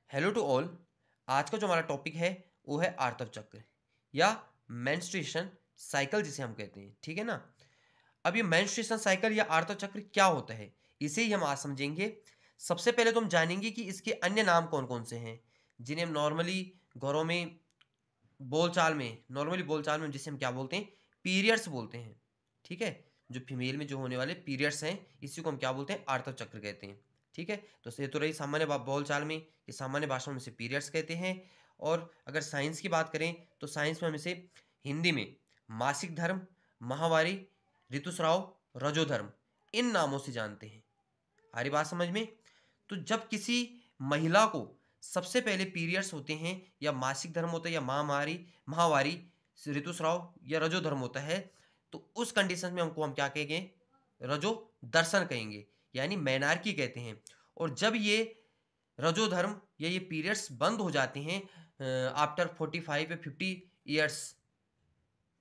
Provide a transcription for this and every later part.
Hello to all. आज का जो हमारा टॉपिक है वो है आर्तव चक्र या मेंस्ट्रुएशन साइकिल जिसे हम कहते हैं। ठीक है ना। अब ये मेंस्ट्रुएशन साइकिल या आर्तव चक्र क्या होता है, इसे ही हम आज समझेंगे। सबसे पहले तो हम जानेंगे कि इसके अन्य नाम कौन कौन से हैं, जिन्हें हम नॉर्मली घरों में बोलचाल में जिसे हम क्या बोलते हैं, पीरियड्स बोलते हैं। ठीक है। जो फीमेल में जो होने वाले पीरियड्स हैं, इसी को हम क्या बोलते हैं, आर्तव चक्र कहते हैं। ठीक है। तो ये तो रही सामान्य बोलचाल में, ये सामान्य भाषा में इसे पीरियड्स कहते हैं। और अगर साइंस की बात करें तो साइंस में हम इसे हिंदी में मासिक धर्म, माहवारी, ऋतुस्राव, रजोधर्म, इन नामों से जानते हैं। आ रही बात समझ में। तो जब किसी महिला को सबसे पहले पीरियड्स होते हैं या मासिक धर्म होता है या माहवारी, ऋतुस्राव या रजो धर्म होता है, तो उस कंडीशन में हम क्या कहेंगे, रजो दर्शन कहेंगे, यानी मैनार्की कहते हैं। और जब ये रजो धर्म या ये पीरियड्स बंद हो जाते हैं आफ्टर 45 या 50 ईयर्स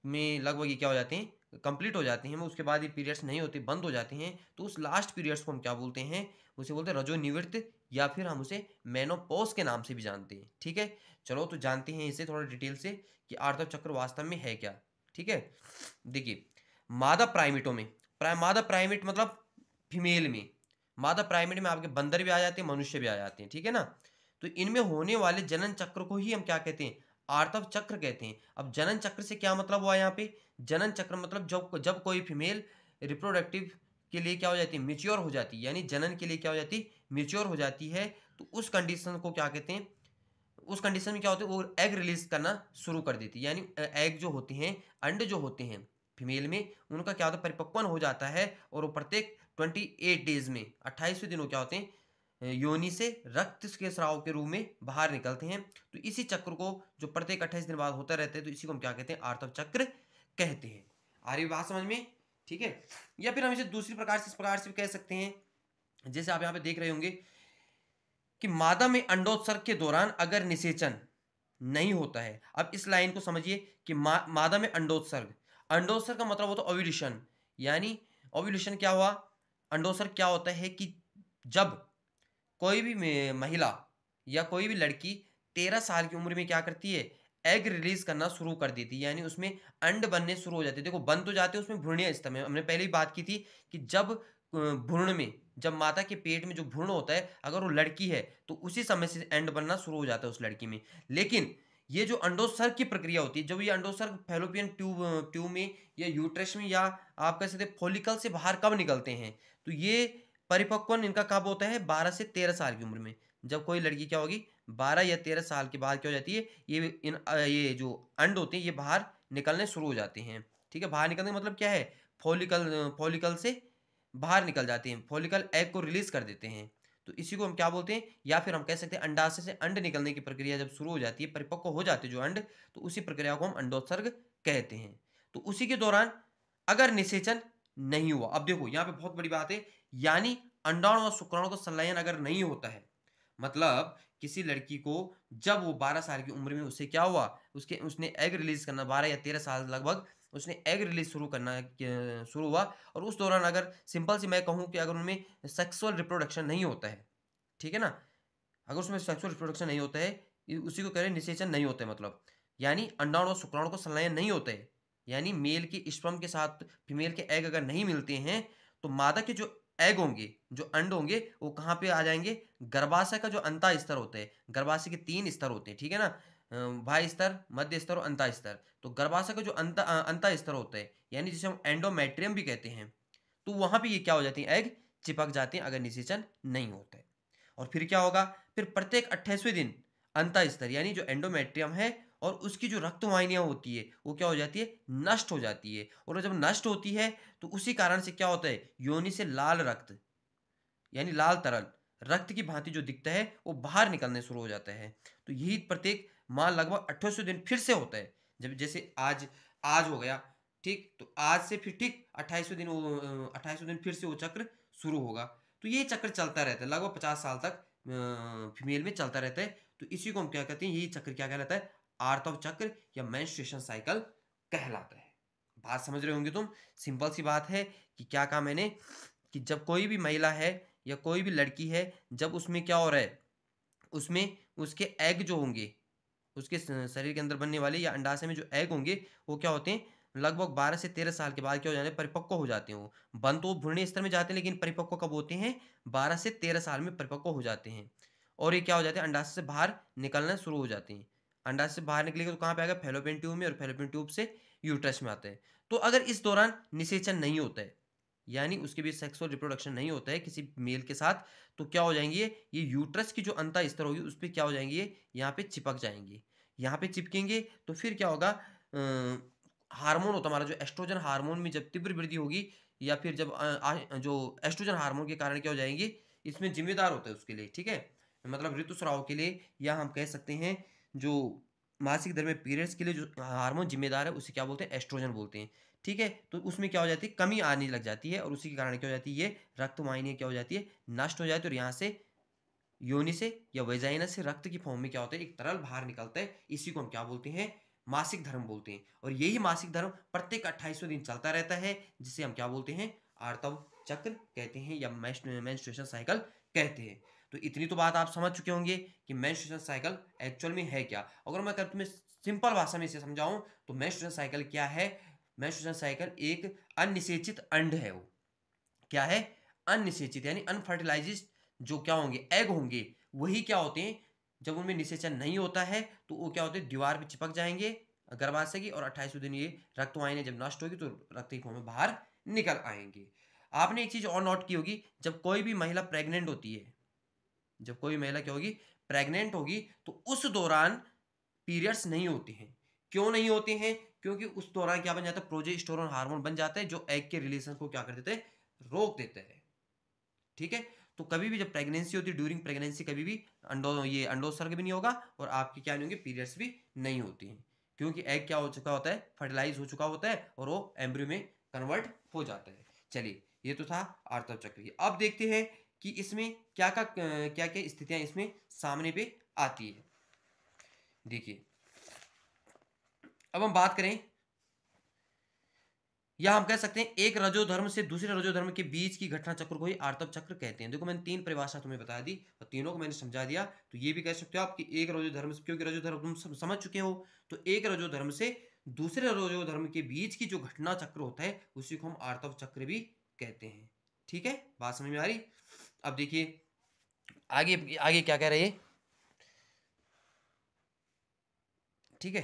में, लगभग ये क्या हो जाते हैं, कंप्लीट हो जाते हैं, उसके बाद ये पीरियड्स नहीं होते, बंद हो जाते हैं, तो उस लास्ट पीरियड्स को हम क्या बोलते हैं, उसे बोलते हैं रजोनिवृत्त, या फिर हम उसे मेनोपॉज के नाम से भी जानते हैं। ठीक है। चलो तो जानते हैं इसे थोड़ा डिटेल से कि आर्तव चक्र वास्तव में है क्या। ठीक है। देखिए, मादा प्राइमेटों में, मादा प्राइमेट मतलब फीमेल में, मादा प्राइमेट में आपके बंदर भी आ जाते हैं, मनुष्य भी आ जाते हैं। ठीक है ना। तो इनमें होने वाले जनन चक्र को ही हम क्या कहते हैं, आर्तव चक्र कहते हैं। अब जनन चक्र से क्या मतलब हुआ यहाँ पे, जनन चक्र मतलब जब जब कोई फीमेल रिप्रोडक्टिव के लिए क्या हो जाती है, मेच्योर हो जाती है, यानी जनन के लिए क्या हो जाती है, मेच्योर हो जाती है, तो उस कंडीशन को क्या कहते हैं, उस कंडीशन में क्या होता है, वो एग रिलीज करना शुरू कर देती है। यानी एग जो होते हैं, अंड जो होते हैं फीमेल में, उनका क्या होता है, परिपक्वन हो जाता है, और वो प्रत्येक 28 डेज में, 28वें दिन वो क्या होते हैं, योनि से रक्त के स्राव के रूप में बाहर निकलते हैं। तो इसी चक्र को जो प्रत्येक 28 दिन बाद होता रहता है, तो इसी को हम क्या कहते हैं, आर्तव चक्र कहते हैं। आ रही बात समझ में। ठीक है। या फिर हम इसे दूसरी प्रकार से, इस प्रकार से भी कह सकते हैं, जैसे आप यहाँ पे देख रहे होंगे कि मादा में अंडोत्सर्ग के दौरान अगर निषेचन नहीं होता है। अब इस लाइन को समझिए कि मादा में अंडोत्सर्ग, अंडोत्सर्ग का मतलब होता है ओव्यूलेशन, यानी ओव्यूलेशन क्या हुआ, अंडोत्सर्ग क्या होता है कि जब कोई भी महिला या कोई भी लड़की 13 साल की उम्र में क्या करती है, एग रिलीज करना शुरू कर देती है, यानी उसमें अंड बनने शुरू हो जाते हैं। देखो बन तो जाते हैं उसमें भ्रूणीय अवस्था में, हमने पहले ही बात की थी कि जब भ्रूण में, जब माता के पेट में जो भ्रूण होता है, अगर वो लड़की है तो उसी समय से अंड बनना शुरू हो जाता है उस लड़की में। लेकिन ये जो अंडोत्सर्ग की प्रक्रिया होती है, जब ये अंडोत्सर्ग फैलोपियन ट्यूब ट्यूब में या यूट्रस में, या आप कह सकते हैं फॉलिकल से बाहर कब निकलते हैं, तो ये परिपक्वन इनका कब होता है, 12 से 13 साल की उम्र में। जब कोई लड़की क्या होगी, 12 या 13 साल के बाद क्या हो जाती है, ये जो अंड होते हैं ये बाहर निकलने शुरू हो जाते हैं। ठीक है। बाहर निकलने का मतलब क्या है, फॉलिकल से बाहर निकल जाते हैं, फॉलिकल एग को रिलीज कर देते हैं। तो इसी को हम क्या बोलते हैं, या फिर हम कह सकते हैं अंडाशय से अंड निकलने की प्रक्रिया जब शुरू हो जाती है, परिपक्व हो जाते हैं जो अंड, तो उसी प्रक्रिया को हम अंडोत्सर्ग कहते हैं। तो उसी के दौरान अगर निषेचन नहीं हुआ, अब देखो यहाँ पे बहुत बड़ी बात है, यानी अंडाणु और शुक्राणु का संलयन अगर नहीं होता है, मतलब किसी लड़की को जब वो 12 साल की उम्र में उससे क्या हुआ, उसने एग रिलीज करना, 12 या 13 साल लगभग उसने एग रिलीज शुरू करना शुरू हुआ, और उस दौरान अगर सिंपल सी मैं कहूँ कि अगर उनमें सेक्सुअल रिप्रोडक्शन नहीं होता है, ठीक है ना, अगर उसमें सेक्सुअल रिप्रोडक्शन नहीं होता है, उसी को कह रहे हैं निषेचन नहीं होता है, मतलब यानी अंडाणु और शुक्राणु को संलयन नहीं होता है, यानी मेल के स्पर्म के साथ फीमेल के एग अगर नहीं मिलते हैं, तो मादा के जो एग होंगे, जो अंड होंगे, वो कहाँ पे आ जाएंगे, गर्भाशय का जो अंता स्तर होता है, गर्भाशय के 3 स्तर होते हैं, ठीक है ना, बाह्य स्तर, मध्य स्तर और अंता स्तर। तो गर्भाशय का जो अंता स्तर होता है, यानी जिसे हम एंडोमेट्रियम भी कहते हैं, तो वहां पे ये क्या हो जाती है, एग चिपक जाते हैं अगर निषेचन नहीं होता है। और फिर क्या होगा, फिर प्रत्येक 28वें दिन अंता स्तर, यानी जो एंडोमेट्रियम है और उसकी जो रक्तवाहिनियां होती है, वो क्या हो जाती है, नष्ट हो जाती है। और जब नष्ट होती है, तो उसी कारण से क्या होता है, योनि से लाल रक्त, यानी लाल तरल रक्त की भांति जो दिखता है, वो बाहर निकलने शुरू हो जाता है। तो यही प्रत्येक माह लगभग 28वें दिन फिर से होता है। जब जैसे आज आज हो गया, ठीक, तो आज से फिर ठीक 28वें दिन, वो 28वें दिन फिर से वो चक्र शुरू होगा। तो ये चक्र चलता रहता है लगभग 50 साल तक, फीमेल में चलता रहता है। तो इसी को हम क्या कहते हैं, यही चक्र क्या कहलाता है, आर्तव चक्र या मेंस्ट्रुएशन साइकिल कहलाता है। बात समझ रहे होंगे तुम। सिंपल सी बात है कि क्या कहा मैंने, कि जब कोई भी महिला है या कोई भी लड़की है, जब उसमें क्या हो रहा है, उसमें उसके एग जो होंगे, उसके शरीर के अंदर बनने वाले या अंडाशय में जो एग होंगे, वो क्या होते हैं, लगभग 12 से 13 साल के बाद क्या हो जाते हैं, परिपक्व हो जाते हैं वो। बन तो भ्रूणीय स्तर में जाते हैं, लेकिन परिपक्व कब होते हैं, 12 से 13 साल में परिपक्व हो जाते हैं। और ये क्या हो जाते हैं, अंडाशय से बाहर निकलना शुरू हो जाते हैं। अंडाशय से बाहर निकलेगा तो कहाँ पे आएगा, फैलोपियन ट्यूब में, और फैलोपियन ट्यूब से यूट्रस में आता है। तो अगर इस दौरान निषेचन नहीं होता है, यानी उसके बीच सेक्सुअल रिप्रोडक्शन नहीं होता है किसी मेल के साथ, तो क्या हो जाएंगे, ये यूट्रस की जो अंतः स्तर होगी उस पे क्या हो जाएंगे, ये यहाँ पे चिपक जाएंगे। यहाँ पे चिपकेंगे तो फिर क्या होगा, हार्मोन होता है हमारा जो एस्ट्रोजन हार्मोन में जब तीव्र वृद्धि होगी, या फिर जब जो एस्ट्रोजन हार्मोन के कारण क्या हो जाएंगे, इसमें जिम्मेदार होता है उसके लिए, ठीक है, मतलब ऋतुस्राव के लिए, या हम कह सकते हैं जो मासिक धर्म में पीरियड्स के लिए जो हार्मोन जिम्मेदार है उसे क्या बोलते हैं, एस्ट्रोजन बोलते हैं। ठीक है, तो उसमें क्या हो जाती है, कमी आने लग जाती है, और उसी के कारण क्या हो जाती है, ये रक्त वाहिनियाँ क्या हो जाती है, नष्ट हो जाती है, और यहाँ से योनि से या वेजाइना से रक्त की फॉर्म में क्या होता है, एक तरल बाहर निकलता है। इसी को हम क्या बोलते हैं, मासिक धर्म बोलते हैं। और यही मासिक धर्म प्रत्येक 28वें दिन चलता रहता है, जिसे हम क्या बोलते हैं, आर्तव चक्र कहते हैं, या मेंस्ट्रुएशन साइकिल कहते हैं। तो इतनी तो बात आप समझ चुके होंगे कि मेंस्ट्रुएशन साइकिल एक्चुअल में है क्या। अगर मैं तुम्हें सिंपल भाषा में इसे समझाऊं तो मेंस्ट्रुएशन साइकिल क्या है, मेंस्ट्रुएशन साइकिल एक अनिषेचित अंड है। वो क्या है, अनिषेचित यानी अनफर्टिलाइज्ड जो क्या होंगे, एग होंगे, वही क्या होते हैं, जब उनमें निषेचन नहीं होता है तो वो क्या होते हैं, दीवार पे चिपक जाएंगे गर्भाशय की, और 28वें दिन ये रक्तवाहिनी जब नष्ट होगी तो रक्त की फॉर्म में बाहर निकल आएंगे। आपने एक चीज और नोट की होगी, जब कोई भी महिला प्रेग्नेंट होती है, जब कोई महिला क्या होगी, प्रेग्नेंट होगी, तो उस दौरान पीरियड्स नहीं होते हैं। क्यों नहीं होते हैं, क्योंकि उस दौरान क्या बन जाता है, प्रोजेस्टेरोन हार्मोन बन जाता है, जो एग के रिलेशन को क्या कर देते हैं, रोक देते हैं। ठीक है, तो कभी भी जब प्रेगनेंसी होती है, ड्यूरिंग प्रेगनेंसी कभी भी अंडोत्सर्ग भी नहीं होगा, और आपकी क्या नहीं होंगे, पीरियड्स भी नहीं होती हैं, क्योंकि एग क्या हो चुका होता है, फर्टिलाइज हो चुका होता है, और वो एम्ब्रियो में कन्वर्ट हो जाता है। चलिए, ये तो था आर्तव चक्र की। अब देखते हैं कि इसमें क्या क्या क्या स्थितियां इसमें सामने पे आती है। देखिए, अब हम बात करें, या हम कह सकते हैं एक रजोधर्म से दूसरे रजोधर्म के बीच की घटना चक्र को ही आर्तव चक्र कहते हैं। देखो, मैंने 3 परिभाषा तुम्हें बता दी और तीनों को मैंने समझा दिया, तो ये भी कह सकते हो आप कि एक रजोधर्म से, क्योंकि रजोधर्म तुम समझ चुके हो, तो एक रजोधर्म से दूसरे रजोधर्म के बीच की जो घटना चक्र होता है उसी को हम आर्तव चक्र भी कहते हैं। ठीक है, बात समझ में आ रही। अब देखिए आगे आगे क्या कह रहे हैं। ठीक है,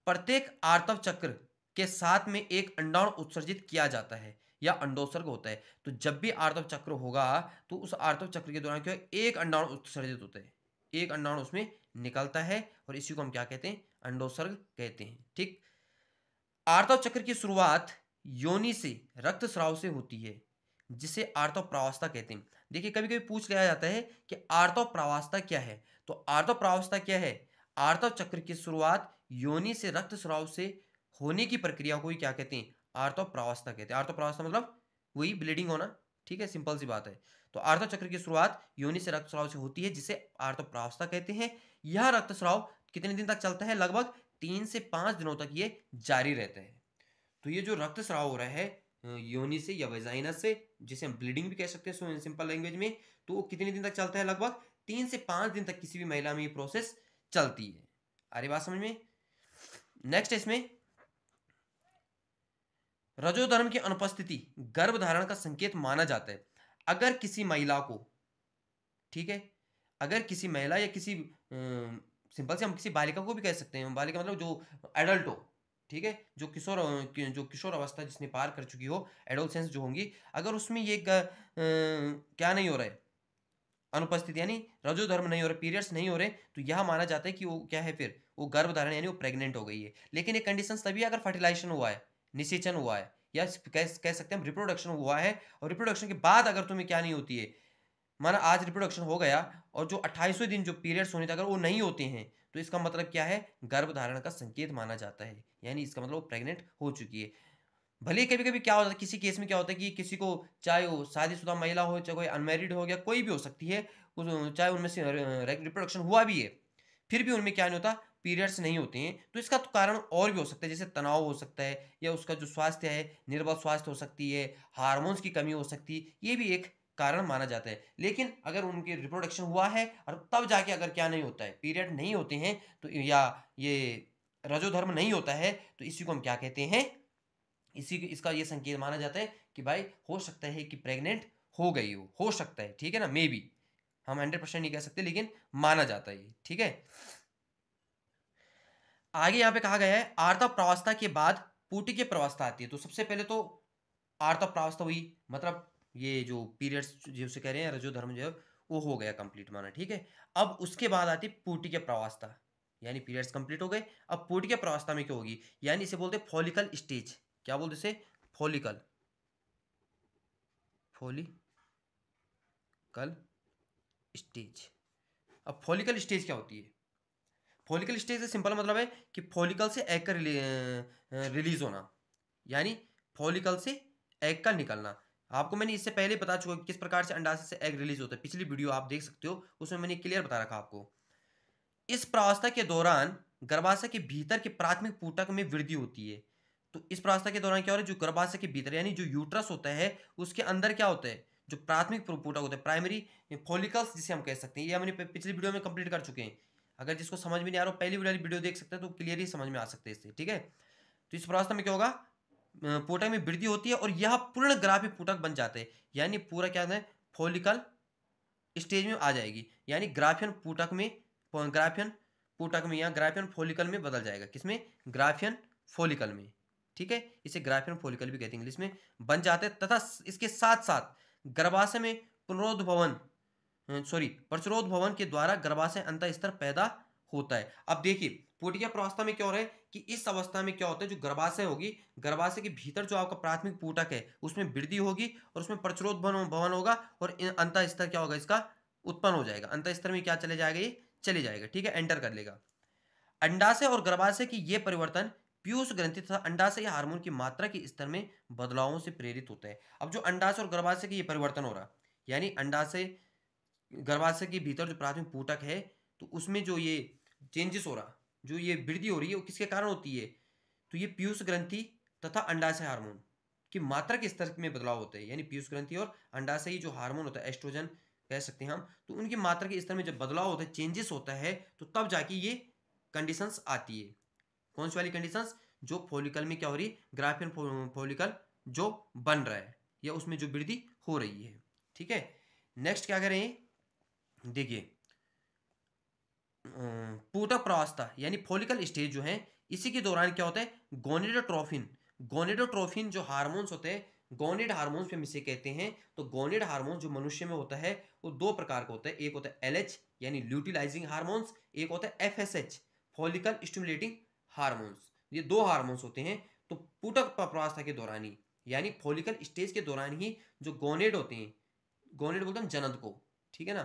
प्रत्येक आर्तव चक्र के साथ में एक अंडाणु उत्सर्जित किया जाता है या अंडोत्सर्ग होता है। तो जब भी आर्तव चक्र होगा तो उस आर्तव चक्र के दौरान क्या है, एक अंडाणु उत्सर्जित होता है, एक अंडाणु उसमें निकलता है, और इसी को हम क्या कहते हैं, अंडोत्सर्ग कहते हैं। ठीक, आर्तव चक्र की शुरुआत योनि से रक्तस्राव से होती है, जिसे आर्तव प्रावस्था कहते हैं। देखिए, कभी कभी पूछ लिया जाता है कि आर्तव प्रावस्था क्या है, तो आर्तव प्रावस्था क्या है, आर्तव चक्र की शुरुआत योनि से रक्तस्राव से होने की प्रक्रिया को ही क्या कहते हैं, आर्तव प्रावस्था कहते हैं। आर्तव प्रावस्था मतलब वही ब्लीडिंग होना। ठीक है, सिंपल सी बात है। तो आर्तव चक्र की शुरुआत योनि से रक्तस्राव से होती है, जिसे आर्तव प्रावस्था कहते हैं। यह रक्तस्राव कितने दिन तक चलता है, लगभग 3 से 5 दिनों तक ये जारी रहता है। तो ये जो रक्तस्राव हो रहा है योनि से या वेजाइना से, जिसे हम ब्लीडिंग भी कह सकते हैं सिंपल लैंग्वेज में, तो वो कितने दिन तक चलता है, लगभग 3 से 5 दिन तक किसी भी महिला में ये प्रोसेस चलती है। अरे बात समझ में। नेक्स्ट इसमें रजोधर्म की अनुपस्थिति गर्भधारण का संकेत माना जाता है। अगर किसी महिला को, ठीक है, अगर किसी महिला या किसी सिंपल से हम किसी बालिका को भी कह सकते हैं, बालिका मतलब जो एडल्ट हो, ठीक है, जो किशोर अवस्था जिसने पार कर चुकी हो, एडोलसेंस जो होंगी, अगर उसमें ये क्या नहीं हो रहा है, अनुपस्थिति यानी रजोधर्म नहीं हो रहे, पीरियड्स नहीं हो रहे, तो यह माना जाता है कि वो क्या है, फिर वो गर्भधारण यानी वो प्रेग्नेंट हो गई है। लेकिन ये कंडीशन तभी अगर फर्टिलाइजेशन हुआ है, निषेचन हुआ है, या कह सकते हैं हम रिप्रोडक्शन हुआ है, और रिप्रोडक्शन के बाद अगर तुम्हें क्या नहीं होती है, माना आज रिप्रोडक्शन हो गया और जो 28वें दिन जो पीरियड्स होने थे अगर वो नहीं होते हैं, तो इसका मतलब क्या है, गर्भधारण का संकेत माना जाता है, यानी इसका मतलब वो प्रेग्नेंट हो चुकी है। भले कभी कभी क्या होता है, किसी केस में क्या होता है कि किसी को, चाहे वो शादीशुदा महिला हो, चाहे कोई अनमैरिड हो गया, कोई भी हो सकती है, चाहे उनमें से रिप्रोडक्शन हुआ भी है, फिर भी उनमें क्या नहीं होता, पीरियड्स नहीं होते हैं। तो इसका तो कारण और भी हो सकता है, जैसे तनाव हो सकता है, या उसका जो स्वास्थ्य है, निर्बल स्वास्थ्य हो सकती है, हार्मोन्स की कमी हो सकती है, ये भी एक कारण माना जाता है। लेकिन अगर उनके रिप्रोडक्शन हुआ है और तब जाके अगर क्या नहीं होता है, पीरियड नहीं होते हैं, तो या ये रजोधर्म नहीं होता है, तो इसी को हम क्या कहते हैं, इसी इसका ये संकेत माना जाता है कि भाई हो सकता है कि प्रेग्नेंट हो गई हो सकता है, ठीक है ना, मे बी, हम 100% नहीं कह सकते लेकिन माना जाता है, ठीक है। आगे यहाँ पे कहा गया है आर्तव प्रावस्था के बाद पुटिकीय प्रावस्था आती है। तो सबसे पहले तो आर्तव प्रावस्था हुई, मतलब ये जो पीरियड्स जिसे कह रहे हैं रजोधर्म जो है वो हो गया कंप्लीट माना, ठीक है। अब उसके बाद आती पुटिकीय प्रावस्था, यानी पीरियड्स कंप्लीट हो गए। अब पुटिकीय प्रावस्था में क्या होगी, यानी इसे बोलते हैं फॉलिकल स्टेज। क्या बोलते इसे, फॉलिकल, फॉलिकल स्टेज। अब फॉलिकल स्टेज क्या होती है, फॉलिकल स्टेज से सिंपल मतलब है कि फॉलिकल से एग का रिलीज होना, यानी फॉलिकल से एग का निकलना। आपको मैंने इससे पहले बता चुका कि किस प्रकार से अंडाशय से एग रिलीज होता है, पिछली वीडियो आप देख सकते हो, उसमें मैंने क्लियर बता रखा आपको। इस प्रावस्था के दौरान गर्भाशय के भीतर के प्राथमिक पूटक में वृद्धि होती है। तो इस प्रावस्था के दौरान क्या हो रहा है, जो गर्भाशय के भीतर यानी जो यूट्रस होता है उसके अंदर क्या होता है, जो प्राथमिक पूटक होता है, प्राइमरी फॉलिकल्स जिसे हम कह सकते हैं, ये हमने पिछली वीडियो में कंप्लीट कर चुके हैं। अगर जिसको समझ में नहीं आ रहा हो पहली वीडियो देख सकते हैं तो क्लियरली समझ में आ सकते हैं इससे, ठीक है। तो इस प्रावस्था में क्या होगा, पूटक में वृद्धि होती है और यह पूर्ण ग्राफी पूटक बन जाते हैं, यानी पूरा क्या है फॉलिकल स्टेज में आ जाएगी, यानी ग्राफियन पूटक में, ग्राफियन पूटक में या ग्राफियन फॉलिकल में बदल जाएगा। किसमें, ग्राफियन फॉलिकल में, ठीक है। इसे ग्राफियन फॉलिकल भी कहते हैं इंग्लिश में, बन जाते हैं। तथा इसके साथ साथ गर्भाशय में पुनरोद्भवन प्रचुरोद्भवन के द्वारा गर्भाशय अंतः स्तर पैदा होता है। अब देखिए पुटिकीय प्रावस्था में क्या हो रहा है कि इस अवस्था में क्या होता है, जो गर्भाशय होगी, गर्भाशय के भीतर जो आपका प्राथमिक पूटक है उसमें वृद्धि होगी और उसमें प्रचुरोद्भवन भवन होगा और अंतः स्तर क्या होगा, इसका उत्पन्न हो जाएगा। अंतः स्तर में क्या चले जाएगा, ये चले जाएगा, ठीक है, एंटर कर लेगा। अंडाशय और गर्भाशय की ये परिवर्तन पीयूष ग्रंथि तथा अंडाशय हार्मोन की मात्रा के स्तर में बदलावों से प्रेरित होता है। अब जो अंडाशय और गर्भाशय की ये परिवर्तन हो रहा, यानी अंडाशय गर्भाशय के भीतर जो प्राथमिक पूटक है तो उसमें जो ये चेंजेस हो रहा, जो ये वृद्धि हो रही है वो किसके कारण होती है, तो ये पीयूष ग्रंथि तथा अंडाशय हार्मोन की मात्रा के स्तर में बदलाव होता है। यानी पीयूष ग्रंथि और अंडाशय जो हार्मोन होता है, एस्ट्रोजन कह सकते हैं हम, तो उनकी मात्रा के स्तर में जब बदलाव होता है, चेंजेस होता है, तो तब जाके ये कंडीशंस आती है। कौन सी वाली कंडीशंस, जो फॉलिकल में क्या हो रही है, ग्राफियन फॉलिकल जो बन रहा है या उसमें जो वृद्धि हो रही है, ठीक है। नेक्स्ट क्या करें, देखिए पूटक प्रावस्था यानी फॉलिकल स्टेज जो है, इसी के दौरान क्या होता है, गोनेडोट्रोफिन, गोनेडोट्रोफिन जो हार्मोन्स होते हैं, गोनेड हार्मोन्स पे इसे कहते हैं। तो गोनेड हार्मोन जो मनुष्य में होता है वो दो प्रकार का होता है, एक होता है एलएच यानी ल्यूटिलाइजिंग हार्मोन्स, एक होता है एफएसएच फॉलिकल स्टिमुलेटिंग हार्मोन्स। ये दो हार्मोन्स होते हैं। तो पूटक प्रावस्था के दौरान ही यानी फॉलिकल स्टेज के दौरान ही जो गोनेड होते हैं, गोनेड बोलते हैं जनन को, ठीक है ना,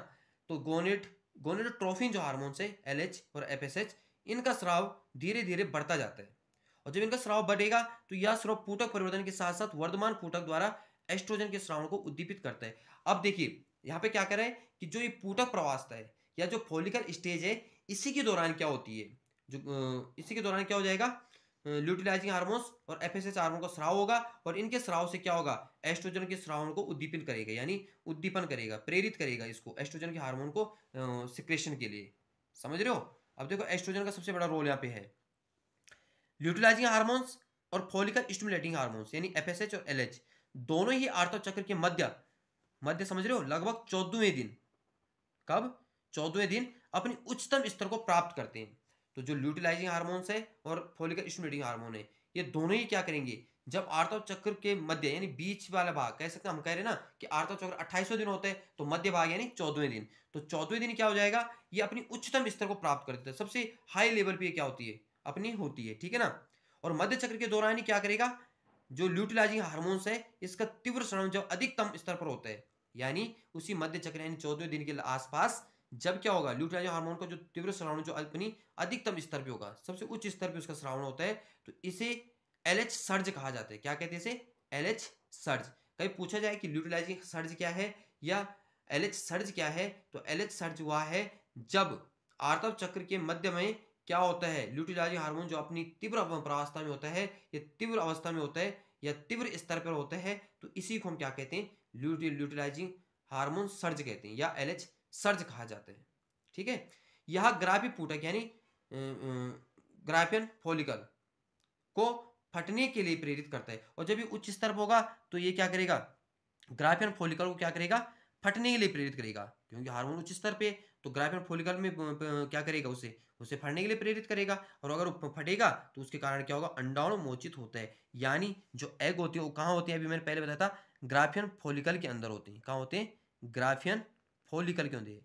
तो गोनेडोट्रोफिन जो हार्मोन्स है एलएच और एफएसएच, इनका स्राव धीरे धीरे बढ़ता जाता है और जब इनका स्राव बढ़ेगा तो यह स्राव पूटक परिवर्तन के साथ साथ वर्धमान पूटक द्वारा एस्ट्रोजन के स्रावण को उद्दीपित करता है। अब देखिए यहाँ पे क्या कर रहा है कि जो ये पूटक प्रावस्था है या जो फॉलिकल स्टेज है, इसी के दौरान क्या होती है, जो इसी के दौरान क्या हो जाएगा, ल्यूटिलाइजिंग हार्मोन्स और एफएसएच हार्मोन का स्राव होगा और इनके स्राव से क्या होगा, एस्ट्रोजन के स्रावण को उद्दीपित करेगा, यानी उद्दीपन करेगा, प्रेरित करेगा इसको एस्ट्रोजन के हार्मोन को सिक्रेशन के लिए। समझ रहे हो। अब देखो एस्ट्रोजन का सबसे बड़ा रोल यहाँ पे है। ल्यूटिलाइजिंग हार्मोन्स और फॉलिकल स्टिमुलेटिंग हार्मोन्स यानी एफएसएच और एलएच दोनों ही आर्तव चक्र के मध्य मध्य समझ रहे हो, लगभग 14वें दिन, कब, 14वें दिन अपनी उच्चतम स्तर को प्राप्त करते हैं। तो जो ल्यूटिलाइजिंग हार्मोन्स है और फॉलिकल स्टिमुलेटिंग हार्मोन है, ये दोनों ही क्या करेंगे, जब आर्तव चक्र के मध्य यानी बीच वाला भाग कह सकते हैं, हम कह रहे हैं ना कि आर्तव चक्र 28वें दिन होते हैं, तो मध्य भाग यानी 14वें दिन, तो 14वें दिन क्या हो जाएगा, ये अपनी उच्चतम स्तर को प्राप्त कर देता है, सबसे हाई लेवल पे क्या होती है, अपनी होती है, ठीक है ना। और मध्य चक्र के दौरान ही क्या करेगा, जो ल्यूटिलाइजिंग हार्मोन्स है इसका तीव्र स्राव जब अधिकतम स्तर पर होता है, यानी उसी मध्य चक्र यानी 14वें दिन के आसपास जब क्या होगा, ल्यूटिलाइजिंग हार्मोन का जो तीव्र स्रावण जो अपनी अधिकतम स्तर पे होगा, सबसे उच्च स्तर पे उसका स्रावण होता है, तो इसे एलएच सर्ज कहा जाता है। क्या कहते हैं इसे, एलएच सर्ज। कहीं पूछा जाए कि ल्यूटिलाइजिंग सर्ज क्या है या एलएच सर्ज क्या है, तो एलएच सर्ज हुआ है जब आर्तव चक्र के मध्य में क्या होता है, ल्यूटिलाइजिंग हार्मोन जो अपनी तीव्र अवस्था में होता है या तीव्र अवस्था में होता है या तीव्र स्तर पर होता है, तो इसी को हम क्या कहते हैं, ल्यूटिलाइजिंग हार्मोन सर्ज कहते हैं या LH सर्ज कहा जाता है। ठीक है, यह ग्राफी फूटक यानी ग्राफियन फॉलिकल को फटने के लिए प्रेरित करता है, और जब ये उच्च स्तर पर होगा तो ये क्या करेगा, ग्राफियन फॉलिकल को क्या करेगा, फटने के लिए प्रेरित करेगा, क्योंकि हार्मोन उच्च स्तर पे, तो ग्राफियन फॉलिकल में क्या करेगा, उसे उसे फटने के लिए प्रेरित करेगा, और अगर वो फटेगा तो उसके कारण क्या होगा, अंडाणु मोचित होता है। यानी जो एग होती है वो कहाँ होती है, अभी मैंने पहले बताया था ग्राफियन फॉलिकल के अंदर होते हैं। कहाँ होते हैं, ग्राफियन फॉलिकल के अंदर,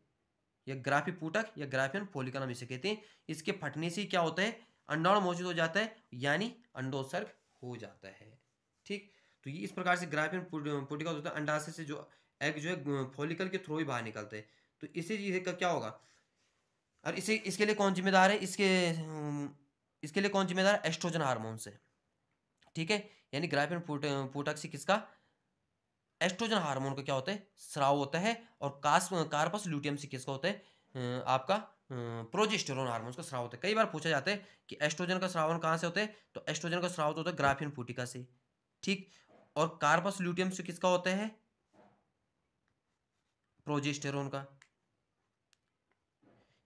या ग्राफी पूटक या ग्राफियन फॉलिकल हम इसे कहते हैं। इसके फटने से क्या होता है, अंडाणु मोचित हो जाता है, यानी अंडोत्सर्ग हो जाता है। ठीक, तो ये इस प्रकार से ग्राफियन पूटिका होता है, अंडाशय से जो एग जो है फॉलिकल के थ्रू ही बाहर निकलते हैं। तो इसी चीज का क्या होगा, और इसे इसके लिए कौन जिम्मेदार है, इसके लिए कौन जिम्मेदार है, एस्ट्रोजन हार्मोन से। ठीक है, यानी ग्राफियन पूटक से किसका, एस्ट्रोजन हार्मोन का क्या होता है, स्राव होता है, और कार्पस ल्यूटियम से किसका होता है, आपका प्रोजेस्टेरोन हार्मोन का स्राव होता है। कई बार पूछा जाता है कि एस्ट्रोजन का स्रावन कहाँ से होता है, तो एस्ट्रोजन का स्राव होता है ग्राफियन पूटिका से। ठीक, और कार्पस ल्यूटियम से किसका होता है, प्रोजेस्टेरोन का।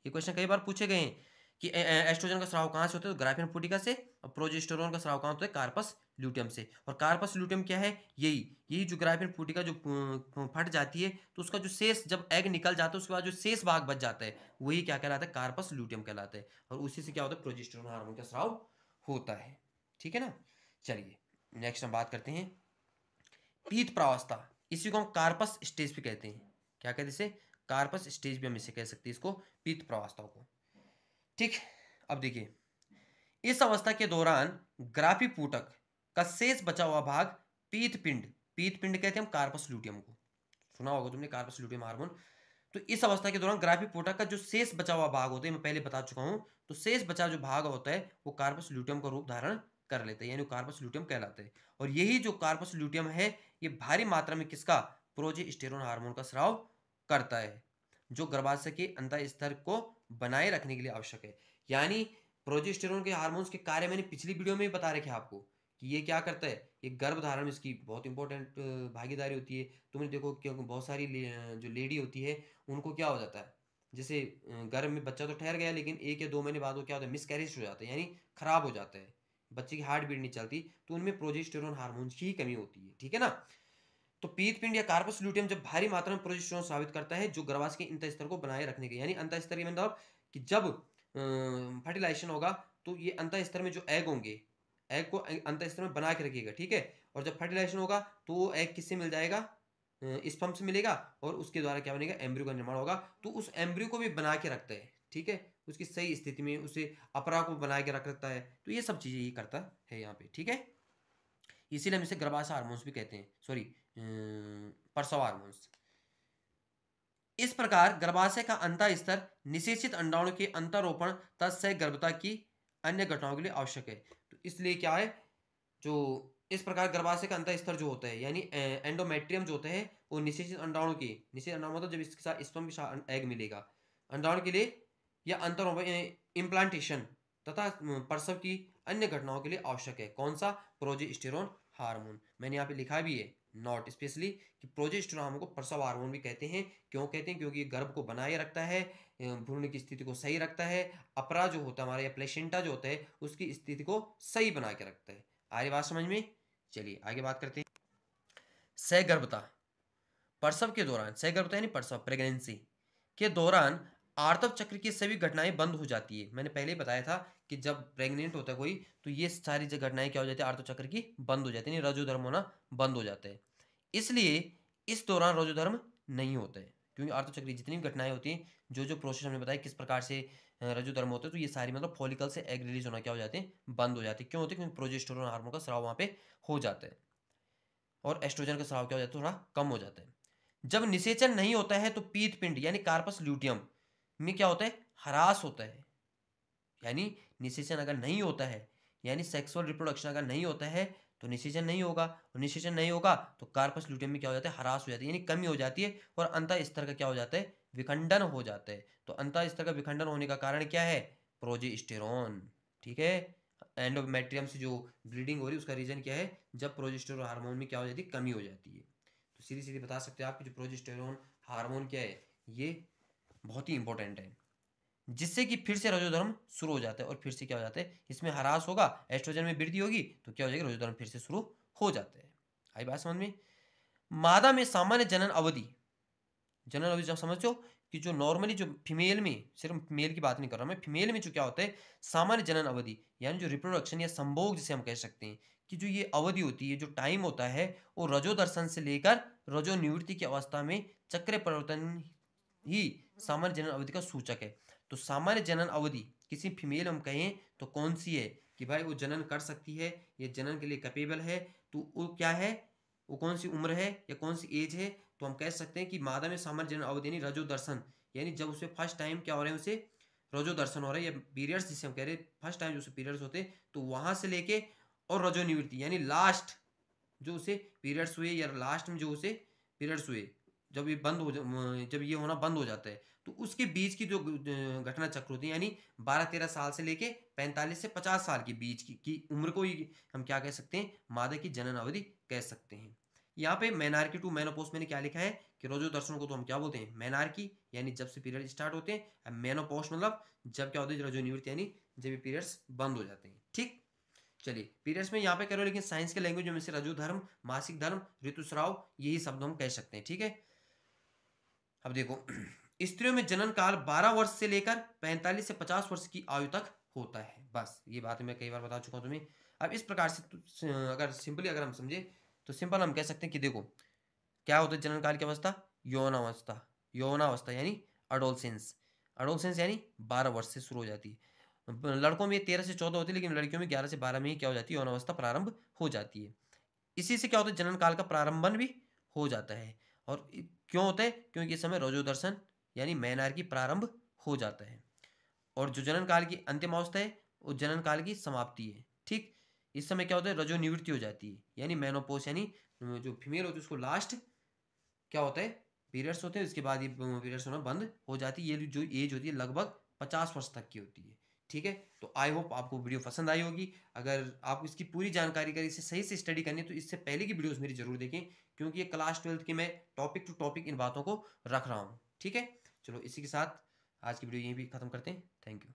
ये क्वेश्चन कई बार पूछे गए हैं कि एस्ट्रोजन का स्राव कहाँ से होता है, तो ग्राफियन पूटिका से, और प्रोजेस्टेरोन का स्राव कहाँ होता है, कार्पस ल्यूटियम से। और कार्पस ल्यूटियम क्या है, यही यही जो ग्राफियन पूटिका जो फट जाती है, तो उसका जो शेष, जब एग निकल जाता है उसके बाद जो शेष भाग बच जाता है, वही क्या कहलाता है, कार्पस ल्यूटियम कहलाता है, और उसी से क्या होता है, प्रोजेस्टेरोन हार्मोन का स्राव होता है। ठीक है ना, चलिए नेक्स्ट हम बात करते हैं पीत प्रावस्था। इसी को हम कार्पस स्टेज पे कहते हैं। क्या कहते हैं इसे, कार्पस स्टेज भी हम इसे कह सकते हैं, इसको पीत प्रावस्था को। ठीक, अब देखिए, इस अवस्था के दौरान ग्राफी पूटक का शेष बचा हुआ भाग पीत पिंड कहते हैं हम कार्पस ल्यूटियम को, सुना होगा तुमने कार्पस ल्यूटियम हार्मोन। तो इस अवस्था के दौरान ग्राफी पूटक का जो शेष बचा हुआ भाग होता है, मैं पहले बता चुका हूं, तो शेष बचा जो भाग होता है वो कार्पस ल्यूटियम का रूप धारण कर लेते हैं, यानी कार्पस ल्यूटियम कहलाते हैं। और यही जो कार्पस ल्यूटियम है, ये भारी मात्रा में किसका, प्रोजेस्टेरोन हार्मोन का स्राव करता है, जो गर्भाशय के अंतः स्तर को बनाए रखने के लिए आवश्यक है। यानी प्रोजेस्टेरोन के हार्मोन्स के कार्य मैंने पिछली वीडियो में ही बता रखे आपको कि ये क्या करता है, ये गर्भधारण में इसकी बहुत इंपॉर्टेंट भागीदारी होती है। तुमने देखो क्योंकि बहुत सारी जो लेडी होती है उनको क्या हो जाता है, जैसे गर्भ में बच्चा तो ठहर गया, लेकिन 1 या 2 महीने बाद वो क्या होता है, मिसकैरेज हो जाता है, यानी खराब हो जाता है, बच्चे की हार्ट बीट नहीं चलती, तो उनमें प्रोजेस्टेरोन हार्मोन्स की ही कमी होती है। ठीक है ना, तो पीत पिंड या कार्पस ल्यूटियम जब भारी मात्रा में प्रोजेस्टेरोन स्रावित करता है, जो गर्भाशय के अंत स्तर को बनाए रखने के, यानी अंत स्तर के मतलब कि जब फर्टिलाइजेशन होगा तो ये अंत स्तर में जो एग होंगे, एग को अंत स्तर में बना के रखिएगा। ठीक है, और जब फर्टिलाइजेशन होगा तो वो एग किससे मिल जाएगा, स्पर्म से मिलेगा, और उसके द्वारा क्या बनेगा, एम्ब्रियो का निर्माण होगा। तो उस एम्ब्रियो को भी बना के रखता है, ठीक है, उसकी सही स्थिति में उसे अपरा को बना के रखता है। तो ये सब चीजें ये करता है यहाँ पे। ठीक है, इसीलिए हम इसे गर्भाशय हार्मोन्स भी कहते हैं, सॉरी प्रसव हार्मोन्स। इस प्रकार गर्भाशय का अंतः स्तर निषेचित अंडाणु के अंतरोपण तत्सह गर्भता की अन्य घटनाओं के लिए आवश्यक है। तो इसलिए क्या है, जो इस प्रकार गर्भाशय का अंतः स्तर जो होता है, यानी एंडोमेट्रियम जो होता है, वो निषेचित अंडाणु की, निषेचित अंडाणु मतलब जब इसके साथ स्पर्म के साथ एग मिलेगा अंडाणु के लिए, या अंतरोपण इम्प्लांटेशन तथा प्रसव की अन्य घटनाओं के लिए आवश्यक है। कौन सा, प्रोजेस्टेरोन हार्मोन। मैंने यहाँ पे लिखा भी है नॉट स्पेशली कि प्रोजेस्टेरोन हार्मोन को प्रसव हार्मोन भी कहते हैं। क्यों कहते हैं, क्योंकि ये गर्भ को बनाए रखता है, भ्रूण की स्थिति को सही रखता है, अपरा जो होता है हमारा या प्लेसेंटा जो होता है उसकी स्थिति को सही बना के रखता है। आगे बात समझ में, चलिए आगे बात करते हैं। सहगर्भता, प्रसव के दौरान, सहगर्भता यानी प्रसव, प्रेगनेंसी के दौरान आर्तव चक्र की सभी घटनाएं बंद हो जाती है। मैंने पहले ही बताया था कि जब प्रेग्नेंट होता है कोई, तो ये सारी जो घटनाएं क्या हो जाती है, आर्तव चक्र की बंद हो जाती है, यानी रजोधर्म होना बंद हो जाता है। इसलिए इस दौरान रजोधर्म नहीं होता है, क्योंकि आर्तव चक्र जितनी भी घटनाएं होती हैं, जो प्रोसेस हमने बताया किस प्रकार से रजोधर्म होते हैं, तो ये सारी मतलब फॉलिकल से एग रिलीज होना क्या हो जाते हैं, बंद हो जाते हैं। क्यों होते हैं, क्योंकि प्रोजेस्टेरोन हार्मोन का स्राव वहां पे हो जाता है, और एस्ट्रोजन का स्राव क्या हो जाता है, थोड़ा कम हो जाता है। जब निषेचन नहीं होता है तो पीत पिंड यानी कार्पस ल्यूटियम में क्या होता है, ह्रास होता है। यानी निषेचन अगर नहीं होता है, यानी सेक्सुअल रिप्रोडक्शन अगर नहीं होता है, तो निषेचन नहीं होगा, और निषेचन नहीं होगा तो कार्पस ल्यूटियम में क्या हो जाता है, ह्रास हो जाती है, यानी कमी हो जाती है, और अंतः स्तर का क्या हो जाता है, विखंडन हो जाता है। तो अंतः स्तर का विखंडन होने का कारण क्या है, प्रोजेस्टेरोन। ठीक है, एंडोमेट्रियम से जो ब्लीडिंग हो रही है उसका रीजन क्या है, जब प्रोजेस्टेरोन हार्मोन में क्या हो जाती है, कमी हो जाती है। तो सीधी सीधी बता सकते हो आपकी जो प्रोजेस्टेरोन हार्मोन क्या है, ये बहुत ही इंपॉर्टेंट है, जिससे कि फिर से रजोधर्म शुरू हो जाता है और फिर से क्या हो जाता है, इसमें ह्रास होगा, एस्ट्रोजन में वृद्धि होगी तो क्या हो जाएगा, रजोधर्म फिर से शुरू हो जाता है। आई बात समझ में? मादा में सामान्य जनन अवधि जब समझते हो कि जो नॉर्मली जो फीमेल में, सिर्फ मेल की बात नहीं कर रहा मैं, फीमेल में जो क्या होता है सामान्य जनन अवधि, यानी जो रिप्रोडक्शन या संभोग जिसे हम कह सकते हैं, कि जो ये अवधि होती है, जो टाइम होता है, वो रजो दर्शन से लेकर रजो निवृत्ति की अवस्था में चक्र परिवर्तन ही सामान्य जनन अवधि का सूचक है। तो सामान्य जनन अवधि किसी फीमेल हम कहें तो कौन सी है, कि भाई वो जनन कर सकती है, ये जनन के लिए कैपेबल है, तो वो क्या है, वो कौन सी उम्र है या कौन सी एज है, तो हम कह सकते हैं कि मादा में सामान्य जनन अवधि यानी रजो दर्शन, यानी जब उसे फर्स्ट टाइम क्या हो रहे हैं, उसे रजो दर्शन हो रहा है या पीरियड्स जिसे हम कह रहे हैं, फर्स्ट टाइम जो उसे पीरियड्स होते हैं, तो वहां से लेके और रजो निवृत्ति यानी लास्ट जो उसे पीरियड्स हुए या लास्ट में जो उसे पीरियड्स हुए, जब ये जब ये होना बंद हो जाता है, तो उसके बीच की जो घटना चक्र होती है, यानी 12-13 साल से लेके 45 से 50 साल के बीच की उम्र को ही हम क्या कह सकते हैं, मादा की जनन अवधि कह सकते हैं। यहाँ पे मेनार्की टू मेनोपॉज मैंने क्या लिखा है कि रोजो दर्शन को तो हम क्या बोलते हैं, मेनार्की यानी जब से पीरियड स्टार्ट होते हैं, मेनोपॉज मतलब जब क्या होता है, रजो निवृत्ति यानी जब ये पीरियड्स बंद हो जाते हैं। ठीक, चलिए पीरियड्स में यहाँ पे करो, लेकिन साइंस के लैंग्वेज में से रजो धर्म, मासिक धर्म, ऋतुस्राव, यही शब्द हम कह सकते हैं। ठीक है, अब देखो स्त्रियों में जनन काल 12 वर्ष से लेकर 45 से 50 वर्ष की आयु तक होता है। बस ये बात मैं कई बार बता चुका हूँ तुम्हें। अब इस प्रकार से अगर सिंपली अगर हम समझे तो सिंपल हम कह सकते हैं कि देखो क्या होता है जनन काल की अवस्था, यौनावस्था, यौनावस्था यानी अडोलसेंस, अडोलसेंस यानी 12 वर्ष से शुरू हो जाती है। लड़कों में 13 से 14 होती है, लेकिन लड़कियों में 11 से 12 में ही क्या हो जाती है, यौनावस्था प्रारंभ हो जाती है। इसी से क्या होता है, जनन काल का प्रारंभन भी हो जाता है। और क्यों होता है, क्योंकि इस समय रजो दर्शन यानी मैनार की प्रारंभ हो जाता है। और जो जनन काल की अंतिम अवस्था है वो जनन काल की समाप्ति है। ठीक, इस समय क्या होता है, रजो निवृत्ति हो जाती है, यानी मेनोपॉज, यानी जो फीमेल होती है उसको लास्ट क्या होता है, पीरियड्स होते हैं, उसके बाद ये पीरियड्स होना बंद हो जाती है। ये जो एज होती है लगभग 50 वर्ष तक की होती है। ठीक है, तो आई होप आपको वीडियो पसंद आई होगी। अगर आपको इसकी पूरी जानकारी अगर इसे सही से स्टडी करनी है तो इससे पहले की वीडियोस मेरी जरूर देखें, क्योंकि ये क्लास 12 की मैं टॉपिक टू टॉपिक इन बातों को रख रहा हूँ। ठीक है, चलो इसी के साथ आज की वीडियो यहीं भी खत्म करते हैं। Thank you.